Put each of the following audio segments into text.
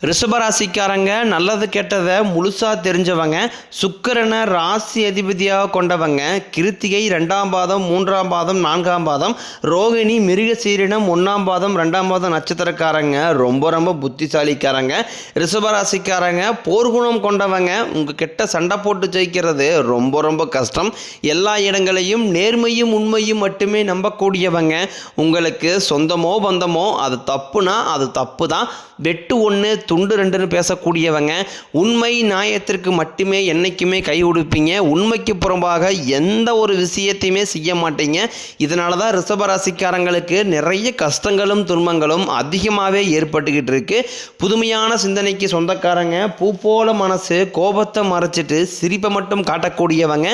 ரிஷபராசிக்காரங்க நல்லது கெட்டதை முழுசாக தெரிஞ்சவங்க, சுக்கிரனை ராசி அதிபதியாக கொண்டவங்க, கிருத்திகை 2ஆம் பாதம் 3ஆம் பாதம் 4ஆம் பாதம், ரோகிணி மிருகசீரினம் 1ஆம் பாதம் 2ஆம் பாதம் நட்சத்திரக்காரங்க ரொம்ப புத்திசாலிக்காரங்க. ரிஷபராசிக்காரங்க போர்க்குணம் கொண்டவங்க, உங்கள் கிட்ட சண்டை போட்டு ஜெயிக்கிறது ரொம்ப கஷ்டம். எல்லா இடங்களையும் நேர்மையும் உண்மையும் மட்டுமே நம்பக்கூடியவங்க. உங்களுக்கு சொந்தமோ பந்தமோ அது தப்புனா அது தப்பு தான், வெட்டு ஒன்று துண்டு ரெண்டுன்னு பேசக்கூடியவங்க. உண்மை நியாயத்திற்கு மட்டுமே என்றைக்குமே கை கொடுப்பீங்க. உண்மைக்கு புறம்பாக எந்த ஒரு விஷயத்தையுமே செய்ய மாட்டீங்க. இதனால தான் ரிஷபராசிக்காரங்களுக்கு நிறைய கஷ்டங்களும் துன்பங்களும் அதிகமாகவே ஏற்பட்டுக்கிட்டு இருக்கு. புதுமையான சிந்தனைக்கு சொந்தக்காரங்க, பூ போல மனசு, கோபத்தை மறைச்சிட்டு சிரிப்பை மட்டும் காட்டக்கூடியவங்க.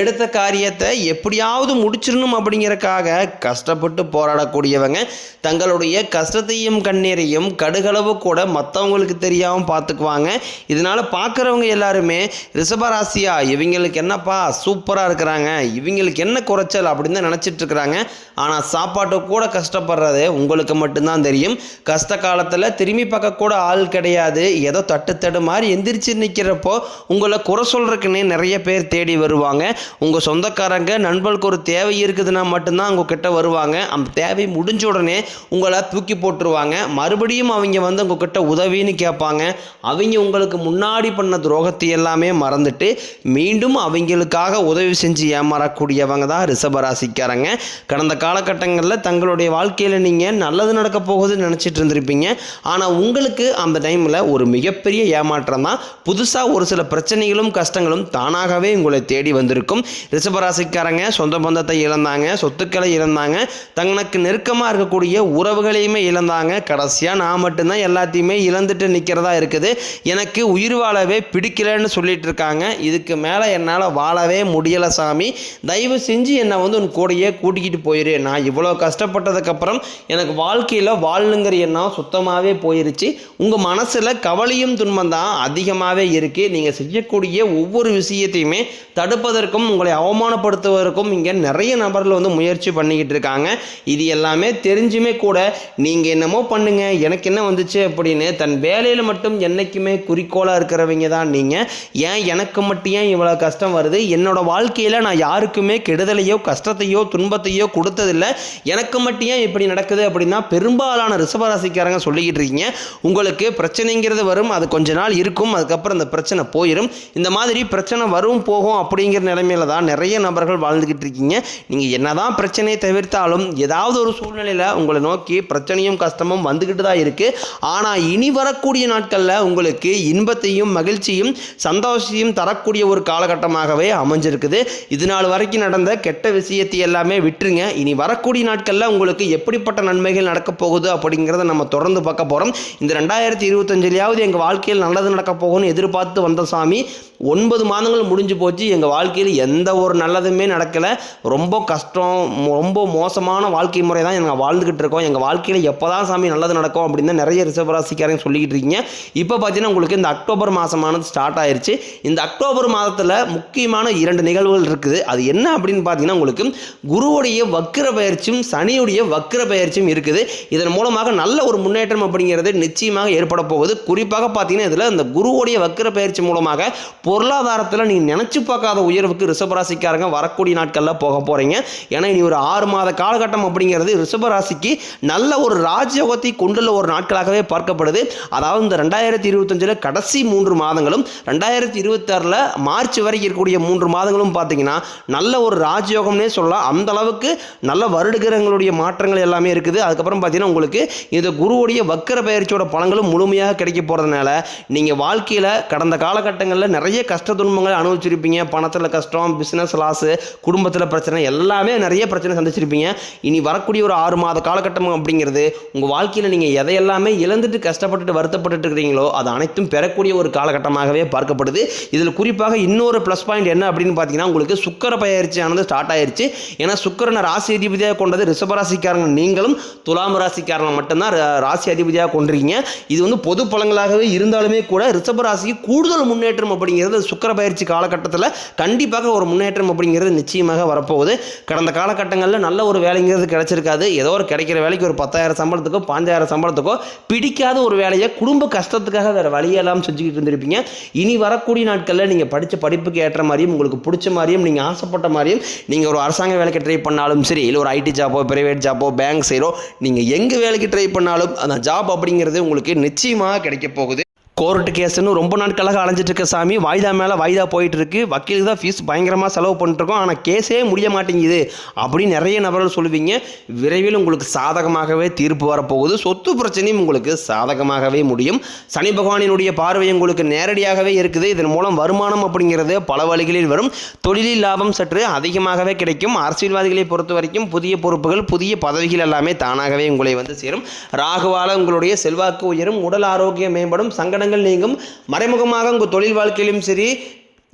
எடுத்த காரியத்தை எப்படியாவது முடிச்சிடணும் அப்படிங்கிறக்காக கஷ்டப்பட்டு போராடக்கூடியவங்க. தங்களுடைய கஷ்டத்தையும் கண்ணீரையும் கடுகளவு கூட மற்றவங்களுக்கு தெரியாமல் பார்த்துக்குவாங்க. இதனால் பார்க்குறவங்க எல்லாருமே ரிஷபராசியா இவங்களுக்கு என்னப்பா சூப்பராக இருக்கிறாங்க, இவங்களுக்கு என்ன குறைச்சல் அப்படின்னு தான் நினச்சிட்டு இருக்கிறாங்க. ஆனால் சாப்பாட்டு கூட கஷ்டப்படுறது உங்களுக்கு மட்டும்தான் தெரியும். கஷ்ட காலத்தில் திரும்பி பார்க்க கூட ஆள் கிடையாது. ஏதோ தட்டு மாதிரி எந்திரிச்சு நிற்கிறப்போ உங்களை குறை சொல்கிறதுக்குன்னே நிறைய பேர் தேடி வருவாங்க. உங்கள் சொந்தக்காரங்க நண்பர்களுக்கு ஒரு தேவை இருக்குதுன்னா மட்டும்தான் உங்ககிட்ட வருவாங்க. அந்த தேவை முடிஞ்ச உடனே உங்களை தூக்கி போட்டுருவாங்க. மறுபடியும் அவங்க வந்து உங்ககிட்ட உதவின்னு கேட்பாங்க. அவங்க உங்களுக்கு முன்னாடி பண்ண துரோகத்தை எல்லாமே மறந்துட்டு மீண்டும் அவங்களுக்காக உதவி செஞ்சு ஏமாறக்கூடியவங்க தான் ரிஷபராசிக்காரங்க. கடந்த காலகட்டங்களில் தங்களுடைய வாழ்க்கையில் நீங்கள் நல்லது நடக்க போகுதுன்னு நினச்சிட்டு இருந்திருப்பீங்க. ஆனால் உங்களுக்கு அந்த டைமில் ஒரு மிகப்பெரிய ஏமாற்றம் தான். புதுசாக ஒரு சில பிரச்சனைகளும் கஷ்டங்களும் தானாகவே உங்களை தேடி வந்திருக்கும். ரிஷபராசிக்காரங்க சொந்த பந்தத்தை இழந்தாங்க, சொத்துக்களை இழந்தாங்க, தங்களுக்கு நெருக்கமாக இருக்கக்கூடிய உறவுகளையுமே இழந்தாங்க. கடைசியாக நான் மட்டும்தான் எல்லாத்தையுமே இழந்துட்டு நிற்கிறதா இருக்குது, எனக்கு உயிர் வாழவே பிடிக்கலன்னு சொல்லிட்டு இருக்காங்க. இதுக்கு மேலே என்னால் வாழவே முடியலை சாமி, தயவு செஞ்சு என்னை வந்து உன் கூடையே கூட்டிக்கிட்டு போயிரு. நான் இவ்வளோ கஷ்டப்பட்டதுக்கப்புறம் எனக்கு வாழ்க்கையில் வாழணுங்கிற எண்ணம் சுத்தமாகவே போயிருச்சு. உங்கள் மனசில் கவலையும் துன்பம் தான் அதிகமாகவே இருக்குது. நீங்கள் செய்யக்கூடிய ஒவ்வொரு விஷயத்தையுமே தடுப்பதற்கும் உங்களை அவமானப்படுத்துவதற்கும் இங்கே நிறைய நபர்கள் வந்து முயற்சி பண்ணிக்கிட்டு இருக்காங்க. இது எல்லாமே தெரிஞ்சுமே கூட நீங்கள் என்னமோ பண்ணுங்க எனக்கு என்ன வந்துச்சு அப்படின்னு தன் வேலையில் மட்டும் என்றைக்குமே குறிக்கோளாக இருக்கிறவங்க தான் நீங்கள். ஏன் எனக்கு மட்டும் ஏன் இவ்வளோ கஷ்டம் வருது, என்னோட வாழ்க்கையில் நான் யாருக்குமே கெடுதலையோ கஷ்டத்தையோ துன்பத்தையோ கொடுத்ததில்லை, எனக்கு மட்டும் ஏன் இப்படி நடக்குது அப்படின்னா பெரும்பாலான ரிஷபராசிக்காரங்க சொல்லிக்கிட்டு இருக்கீங்க. உங்களுக்கு பிரச்சனைங்கிறது வரும், அது கொஞ்ச நாள் இருக்கும், அதுக்கப்புறம் அந்த பிரச்சனை போயிடும். இந்த மாதிரி பிரச்சனை வரும் போகும் அப்படிங்கிற நிலைமையில தான் நிறைய நபர்கள் வாழ்ந்துக்கிட்டு இருக்கீங்க. நீங்கள் என்னதான் பிரச்சனையை தவிர்த்தாலும் ஏதாவது ஒரு சூழ்நிலையில் உங்களை நோக்கி பிரச்சனையும் கஷ்டமும் வந்துக்கிட்டு தான் இருக்குது. ஆனால் இனி வரக்கூடிய நாட்களில் உங்களுக்கு இன்பத்தையும் மகிழ்ச்சியும் சந்தோஷத்தையும் தரக்கூடிய ஒரு காலகட்டமாகவே அமைஞ்சிருக்குது. இது நாள் வரைக்கும் நடந்த கெட்ட விஷயத்தை எல்லாமே விட்டுருங்க. இனி வரக்கூடிய நாட்களில் உங்களுக்கு எப்படிப்பட்ட நன்மைகள் நடக்க போகுது அப்படிங்கிறத நம்ம தொடர்ந்து பார்க்க போகிறோம். இந்த 2025 எங்கள் வாழ்க்கையில் நல்லது நடக்க போகும்னு எதிர்பார்த்து வந்த சாமி 9 மாதங்கள் முடிஞ்சு போச்சு. எங்கள் வாழ்க்கையில் எந்த ஒரு நல்லதுமே நடக்கலை. ரொம்ப கஷ்டம், ரொம்ப மோசமான வாழ்க்கை முறை தான் நாங்கள் வாழ்ந்துக்கிட்டு இருக்கோம். எங்கள் வாழ்க்கையில் எப்போ தான் சாமி நல்லது நடக்கும் அப்படின்னு தான் நிறைய ரிஷபராசிக்காரங்க சொல்லிக்கிட்டு இருக்கீங்க. இப்போ பார்த்தீங்கன்னா உங்களுக்கு இந்த அக்டோபர் மாதமானது ஸ்டார்ட் ஆயிடுச்சு. இந்த அக்டோபர் மாதத்தில் முக்கியமான 2 நிகழ்வுகள் இருக்குது. அது என்ன அப்படின்னு பார்த்தீங்கன்னா உங்களுக்கு குருவுடைய வக்கிர பயிற்சியும் சனியுடைய வக்கிர பயிற்சியும் இருக்குது. இதன் மூலமாக நல்ல ஒரு முன்னேற்றம் அப்படிங்கிறது நிச்சயமாக ஏற்பட போகுது. குறிப்பாக பார்த்தீங்கன்னா இதில் இந்த குருவுடைய வக்கிர பயிற்சி மூலமாக பொருளாதாரத்தில் நீங்கள் நினச்சி பார்க்காத உயர்வுக்கு ரிஷபராசிக்காரங்க வரக்கூடிய நாட்களில் போக போகிறீங்க. ஏன்னா இனி ஒரு 6 மாத காலகட்டம் அப்படிங்கிறது ரிஷபராசிக்கு நல்ல ஒரு ராஜயோகத்தை கொண்டுள்ள ஒரு நாட்களாகவே பார்க்கப்படுது. அதாவது இந்த 2025 கடைசி 3 மாதங்களும் 2026 மார்ச் வரை இருக்கக்கூடிய 3 மாதங்களும் பார்த்தீங்கன்னா நல்ல ஒரு ராஜயோகம்னே சொல்லலாம். அந்த அளவுக்கு நல்ல வருடகிரகங்களுடைய மாற்றங்கள் எல்லாமே இருக்குது. அதுக்கப்புறம் பார்த்தீங்கன்னா உங்களுக்கு இந்த குருவுடைய வக்கிர பயிற்சியோட பலன்களும் முழுமையாக கிடைக்க போகிறதுனால நீங்கள் வாழ்க்கையில் கடந்த காலகட்டங்களில் நிறைய கஷ்ட துன்பங்களை அனுபவிச்சிருப்பீங்க. பணத்தில் கஷ்டம், பிஸ்னஸ் லாஸு, குடும்பத்தில் பிரச்சனை, எல்லாமே நிறைய பிரச்சனை சந்திச்சிருப்பீங்க. இனி வரக்கூடிய ஒரு 6 மாத காலகட்டம் அப்படிங்கிறது உங்கள் வாழ்க்கையில் நீங்கள் எதையெல்லாமே இழந்துட்டு கஷ்டப்பட்டுட்டு வருத்தப்பட்டு இருக்கிறீங்களோ அது அனைத்தும் பெறக்கூடிய ஒரு காலகட்டமாகவே பார்க்கப்படுது. இதில் குறிப்பாக இன்னொரு ப்ளஸ் பாயிண்ட் என்ன அப்படின்னு பார்த்தீங்கன்னா உங்களுக்கு சுக்கிர பயிற்சியானது ஸ்டார்ட் ஆயிடுச்சு. ஏன்னா சுக்கிரனை ராசி அதிபதியாக கொண்டது ரிஷபராசிக்காரங்க நீங்களும் துலாம் ராசிக்காரங்க மட்டும்தான் ராசி அதிபதியாக கொண்டிருக்கீங்க. இது வந்து பொது பலன்களாகவே இருந்தாலுமே கூட ரிஷபராசிக்கு கூடுதல் முன்னேற்றம் அப்படிங்கிறது சுக்கிர பயிற்சி காலகட்டத்தில் கண்டிப்பாக ஒரு முன்னேற்றம் அப்படிங்கிறது நிச்சயமாக வரப்போகுது. கடந்த காலகட்டங்களில் நல்ல ஒரு வேலைங்கிறது கிடைச்சிருக்காது. ஏதோ ஒரு கிடைக்கிற வேலைக்கு ஒரு 10,000 சம்பளத்துக்கோ 5,000 சம்பளத்துக்கோ பிடிக்காத ஒரு வேலையை குடும்ப கஷ்டத்துக்காக வேறு வழியெல்லாம் செஞ்சுக்கிட்டு இருந்திருப்பீங்க. இனி வரக்கூடிய நாட்களில் நீங்கள் படித்த படிப்புக்கு ஏற்ற மாதிரியும் உங்களுக்கு பிடிச்ச மாதிரியும் நீங்கள் ஆசைப்பட்ட மாதிரியும் நீங்கள் ஒரு அரசாங்க வேலைக்கு ட்ரை பண்ணாலும் சரி, இல்லை ஒரு ஐடி ஜாப்போ, பிரைவேட் ஜாப்போ, பேங்க் சைடோ, நீங்கள் எங்கே வேலைக்கு ட்ரை பண்ணாலும் அந்த ஜாப் அப்படிங்கிறது உங்களுக்கு நிச்சயமாக கிடைக்க போகுது. கோர்ட்டு கேஸ்ன்னு ரொம்ப நாட்களாக அலைஞ்சிட்டு இருக்க சாமி, வாய்தா மேலே வாய்தா போயிட்டு இருக்கு. வக்கீலுக்கு தான் ஃபீஸ் பயங்கரமாக செலவு பண்ணிட்டுருக்கோம், ஆனால் கேஸே முடிய மாட்டேங்குது அப்படின்னு நிறைய நபர்கள் சொல்லுவீங்க. விரைவில் உங்களுக்கு சாதகமாகவே தீர்ப்பு வரப்போகுது. சொத்து பிரச்சனையும் உங்களுக்கு சாதகமாகவே முடியும். சனி பகவானினுடைய பார்வை உங்களுக்கு நேரடியாகவே இருக்குது. இதன் மூலம் வருமானம் அப்படிங்கிறது பல வழிகளில் வரும். தொழிலில் லாபம் சற்று அதிகமாகவே கிடைக்கும். அரசியல்வாதிகளை பொறுத்த வரைக்கும் புதிய பொறுப்புகள், புதிய பதவிகள் எல்லாமே தானாகவே உங்களை வந்து சேரும். ராகுவால உங்களுடைய செல்வாக்கு உயரும், உடல் ஆரோக்கியம் மேம்படும், சங்கடங்கள் நீங்கும். மறைமுகமாக உங்கள் தொழில் வாழ்க்கையிலும் சரி,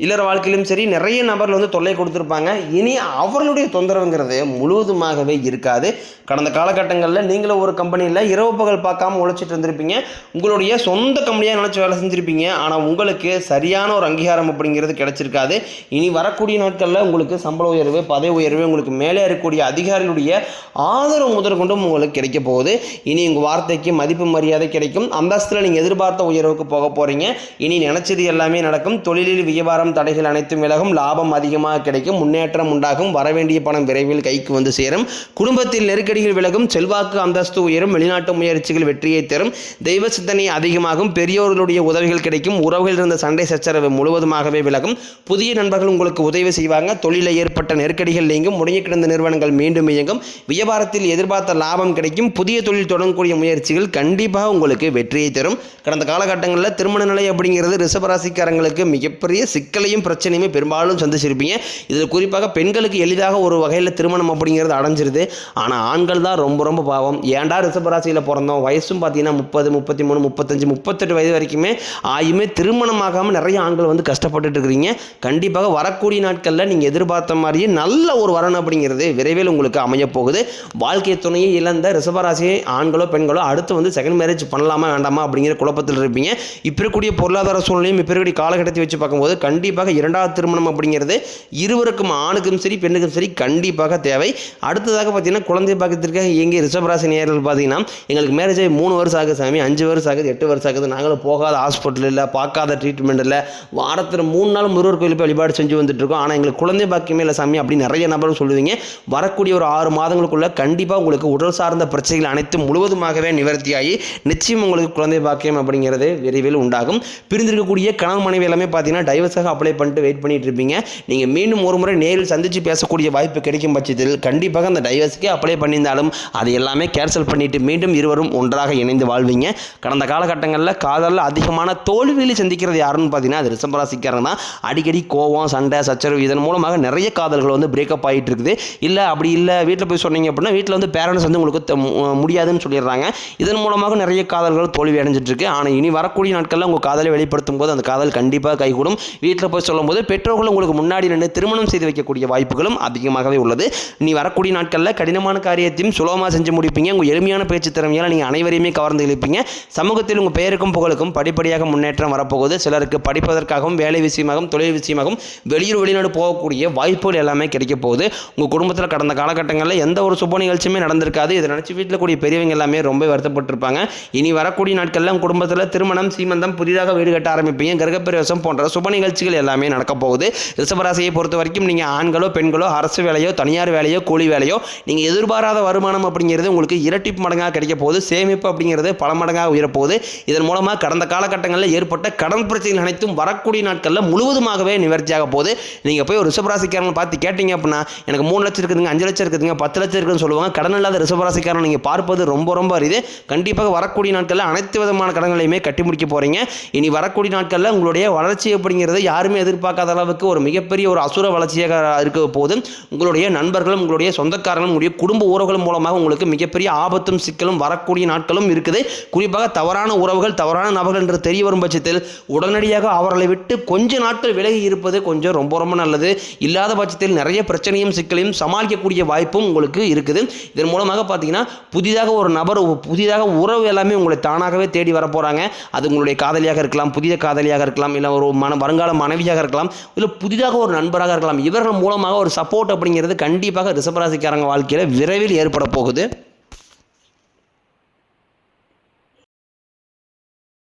இல்லற வாழ்க்கையிலும் சரி, நிறைய நபர்கள் வந்து தொல்லை கொடுத்துருப்பாங்க. இனி அவர்களுடைய தொந்தரவுங்கிறது முழுவதுமாகவே இருக்காது. கடந்த காலகட்டங்களில் நீங்களும் ஒரு கம்பெனியில் இரவு பகல் பார்க்காம உழைச்சிட்டு இருந்திருப்பீங்க. உங்களுடைய சொந்த கம்பெனியாக நினச்சி வேலை செஞ்சுருப்பீங்க. ஆனால் உங்களுக்கு சரியான ஒரு அங்கீகாரம் அப்படிங்கிறது கிடைச்சிருக்காது. இனி வரக்கூடிய நாட்களில் உங்களுக்கு சம்பள உயர்வு, பதவி உயர்வு, உங்களுக்கு மேலே இருக்கக்கூடிய அதிகாரிகளுடைய ஆதரவு முதற்கொண்டும் உங்களுக்கு கிடைக்க போகுது. இனி உங்கள் வார்த்தைக்கு மதிப்பு மரியாதை கிடைக்கும். அந்தஸ்தில் நீங்கள் எதிர்பார்த்த உயர்வுக்கு போக போகிறீங்க. இனி நினைச்சது எல்லாமே நடக்கும். தொழிலில் வியாபாரம் தடைகள் அனைத்தும் விலகும். லாபம் அதிகமாக கிடைக்கும். முன்னேற்றம் உண்டாகும். வரவேண்டிய பணம் விரைவில் கைக்கு வந்து சேரும். குடும்பத்தில் நெருக்கடிகள் விலகும். செல்வாக்கு அந்தஸ்து உயரும். வெளிநாட்டு முயற்சிகள் வெற்றியை தரும். தெய்வ சிந்தனை அதிகமாகும். பெரியோர்களுடைய உதவிகள் கிடைக்கும். உறவுகள் இருந்த சண்டை சச்சரவு முழுவதுமாகவே விலகும். புதிய நண்பர்கள் உங்களுக்கு உதவி செய்வாங்க. தொழிலில் ஏற்பட்ட நெருக்கடிகள் நீங்கும். முடங்கி கிடந்த நிறுவனங்கள் மீண்டும் இயங்கும். வியாபாரத்தில் எதிர்பார்த்த லாபம் கிடைக்கும். புதிய தொழில் தொடங்கக்கூடிய முயற்சிகள் கண்டிப்பாக உங்களுக்கு வெற்றியை தரும். கடந்த காலகட்டங்களில் திருமண நிலை அப்படிங்கிறது ரிஷபராசிக்காரங்களுக்கு மிகப்பெரிய சிக்கலையும் பிரச்சனையுமே பெரும்பாலும் சந்திச்சிருப்பீங்க. இதில் குறிப்பாக பெண்களுக்கு எளிதாக ஒரு வகையில் திருமணம் அப்படிங்கிறது அடைஞ்சிருது. ஆனால் ஆண்கள் தான் ரொம்ப ரொம்ப பாவம். ஏன்டா ரிஷபராசியில் பிறந்தோம், வயசும் பார்த்தீங்கன்னா 30, 33, 35, 38 வயது வரைக்குமே ஆயுமே திருமணமாகாமல் நிறைய ஆண்கள் வந்து கஷ்டப்பட்டுட்டு இருக்கிறீங்க. கண்டிப்பாக வரக்கூடிய நாட்களில் நீங்கள் எதிர்பார்த்த மாதிரியே நல்ல ஒரு வரன் அப்படிங்கிறது விரைவில் உங்களுக்கு அமைய போகுது. வாழ்க்கை துணையை இழந்த ரிஷபராசியை ஆண்களோ பெண்களோ அடுத்து வந்து செகண்ட் மேரேஜ் பண்ணலாமா வேண்டாமா அப்படிங்கிற குழப்பத்தில் இருப்பீங்க. இப்போ இருக்கக்கூடிய பொருளாதார சூழ்நிலையும் இப்போ இருக்கக்கூடிய காலகட்டத்தை வச்சு பார்க்கும்போது கண்டிப்பாக இரண்டாவது திருமணம் அப்படிங்கிறது இருவருக்கும், ஆணுக்கும் சரி பெண்ணுக்கும் சரி கண்டிப்பாக தேவை. அடுத்ததாக பார்த்தீங்கன்னா குழந்தை பாக்கியத்திற்காக இயங்கிய ரிஷபராசி நேயர்கள் பார்த்தீங்கன்னா எங்களுக்கு மேரேஜ் ஆகி 3 வருஷம் ஆகுது சாமி, 5 வருஷம் ஆகுது, 8 வருஷம் ஆகுது, நாங்களும் போகாத ஹாஸ்பிட்டல் இல்லை, பார்க்காத ட்ரீட்மெண்ட் இல்லை, வாரத்தில் 3 நாள் முருகர் கோயில் போய் வழிபாடு செஞ்சு வந்துட்டு இருக்கோம், ஆனால் எங்களுக்கு குழந்தை பாக்கியமே இல்லை சாமி அப்படின்னு நிறைய நபர்கள் சொல்லுவீங்க. வரக்கூடிய ஒரு 6 மாதங்களுக்குள்ள கண்டிப்பாக உங்களுக்கு உடல் சார்ந்த பிரச்சனைகள் அனைத்தும் முழுவதுமாகவே நிவர்த்தியாகி நிச்சயம் உங்களுக்கு குழந்தை பாக்கியம் அப்படிங்கிறது விரைவில் உண்டாகும். பிரிந்திருக்கக்கூடிய கணவன் மனைவி எல்லாமே பார்த்தீங்கன்னா டைவர்ஸாக அப்ளை பண்ணிட்டு வெயிட் பண்ணிட்டு இருப்பீங்க. நீங்கள் மீண்டும் ஒரு முறை நேரில் சந்தித்து பேசக்கூடிய வாய்ப்பு கிடைக்கும் பட்சத்தில் கண்டிப்பாக அந்த டைவர்ஸுக்கு அப்ளை பண்ணியிருந்தாலும் அதை எல்லாமே கேன்சல் பண்ணிட்டு மீண்டும் இருவரும் ஒன்றாக இணைந்து வாழ்வீங்க. கடந்த காலகட்டங்களில் காதலில் அதிகமான தோல்வியில் சந்திக்கிறது யாருன்னு பார்த்தீங்கன்னா அது ரிஷபராசிக்காரங்க தான். அடிக்கடி கோவம், சண்டை, சச்சரவு இதன் மூலமாக நிறைய காதல்கள் வந்து பிரேக்கப் ஆகிட்டு இருக்குது. இல்லை அப்படி இல்லை வீட்டில் போய் சொன்னீங்க அப்படின்னா வீட்டில் வந்து பேரண்ட்ஸ் வந்து உங்களுக்கு முடியாதுன்னு சொல்லிடுறாங்க. இதன் மூலமாக நிறைய காதல்கள் தோல்வி அடைஞ்சிட்டு இருக்கு. ஆனால் இனி வரக்கூடிய நாட்களில் உங்கள் காதலை வெளிப்படுத்தும் போது அந்த காதல் கண்டிப்பாக கைகூடும். வீட்டில் போய் சொல்லும்போது பெற்றோர்கள் உங்களுக்கு முன்னாடி நின்று திருமணம் செய்து வைக்கக்கூடிய வாய்ப்புகளும் அதிகமாகவே உள்ளது. நீ வரக்கூடிய நாட்களில் கடினமான காரியத்தையும் சுலபமாக செஞ்சு முடிப்பீங்க. உங்கள் எளிமையான பேச்சு திறமையால் நீங்கள் அனைவரையுமே கவர்ந்து இழுப்பீங்க. சமூகத்தில் உங்கள் பெயருக்கும் புகழுக்கும் படிப்படியாக முன்னேற்றம் வரப்போகுது. சிலருக்கு படிப்பதற்காகவும் வேலை விஷயமாகவும் தொழில் விஷயமாகவும் வெளியூர் வெளிநாடு போகக்கூடிய வாய்ப்புகள் எல்லாமே கிடைக்க போகுது. உங்கள் குடும்பத்தில் கடந்த காலகட்டங்களில் எந்த ஒரு சுப நிகழ்ச்சியுமே நடந்திருக்காது. இதை நினச்சி வீட்டில் கூடிய பெரியவங்க எல்லாமே ரொம்ப வருத்தப்பட்டிருப்பாங்க. இனி வரக்கூடிய நாட்களில் உங்கள் குடும்பத்தில் திருமணம், சீமந்தம், புதிதாக வீடு கட்ட ஆரம்பிப்பீங்க. கிரகப்பிரவேசம் போன்ற சுப நிகழ்ச்சிகள் எல்லாமே நடக்க போகுது. ரிஷபராசியை பொறுத்த வரைக்கும் நீங்கள் ஆண்களோ பெண்களோ அரசு வேலையோ தனியார் வேலையோ கூலி வேலையோ நீங்கள் எதிர்பாராத வருமானம் அப்படிங்கிறது உங்களுக்கு இரட்டிப்பு மடங்காக கிடைக்க போகுது. சேமிப்பு அப்படிங்கிறது பல மடங்காக உயரப்போகுது. இதன் மூலமாக கடந்த காலகட்டங்களில் ஏற்பட்ட கடன் பிரச்சனைகள் அனைத்தும் வரக்கூடிய நாட்களில் முழுவதுமாகவே நிவர்த்தியாக போகுது. நீங்கள் போய் ஒரு ரிஷபராசிக்காரன் பார்த்து கேட்டீங்க அப்படின்னா எனக்கு 3 லட்சம் இருக்குதுங்க, 5 லட்சம் இருக்குதுங்க, 10 லட்சம் இருக்குதுன்னு சொல்லுவாங்க. கடன் இல்லாத ரிஷபராசிக்காரன் நீங்கள் பார்ப்பது ரொம்ப ரொம்ப அரிது. கண்டிப்பாக வரக்கூடிய நாட்களில் அனைத்து விதமான கடன்களையுமே கட்டி முடிக்க போகிறீங்க. இனி வரக்கூடிய நாட்களில் உங்களுடைய வளர்ச்சி அப்படிங்கிறது யாருமே எதிர்பார்க்காத அளவுக்கு ஒரு மிகப்பெரிய ஒரு அசுர வளர்ச்சியாக இருக்க போது. உங்களுடைய நண்பர்களும் உங்களுடைய சொந்தக்காரர்களும் உங்களுடைய குடும்ப உறவுகள் மூலமாக உங்களுக்கு மிகப்பெரிய ஆபத்தும் சிக்கலும் வரக்கூடிய நாட்களும் இருக்குது. குறிப்பாக தவறான உறவுகள், தவறான நபர்கள் என்று தெரிய வரும் பட்சத்தில் உடனடியாக அவர்களை விட்டு கொஞ்ச நாட்கள் விலகி இருப்பது கொஞ்சம் ரொம்ப ரொம்ப நல்லது. இல்லாத பட்சத்தில் நிறைய பிரச்சனையும் சிக்கலையும் சமாளிக்கக்கூடிய வாய்ப்பும் உங்களுக்கு இருக்குது. இதன் மூலமாக பார்த்தீங்கன்னா புதிதாக ஒரு நபர், புதிதாக உறவு எல்லாமே உங்களை தானாகவே தேடி வர போகிறாங்க. அது உங்களுடைய காதலியாக இருக்கலாம், புதிய காதலியாக இருக்கலாம், இல்லை ஒரு வருங்கால மனைவியாக இருக்கலாம், இல்லை புதிதாக ஒரு நண்பராக இருக்கலாம். இவர்கள் மூலமாக ஒரு சப்போர்ட் அப்படிங்கிறது கண்டிப்பாக ரிஷபராசிக்காரங்க வாழ்க்கையில் விரைவில் ஏற்பட போகுது.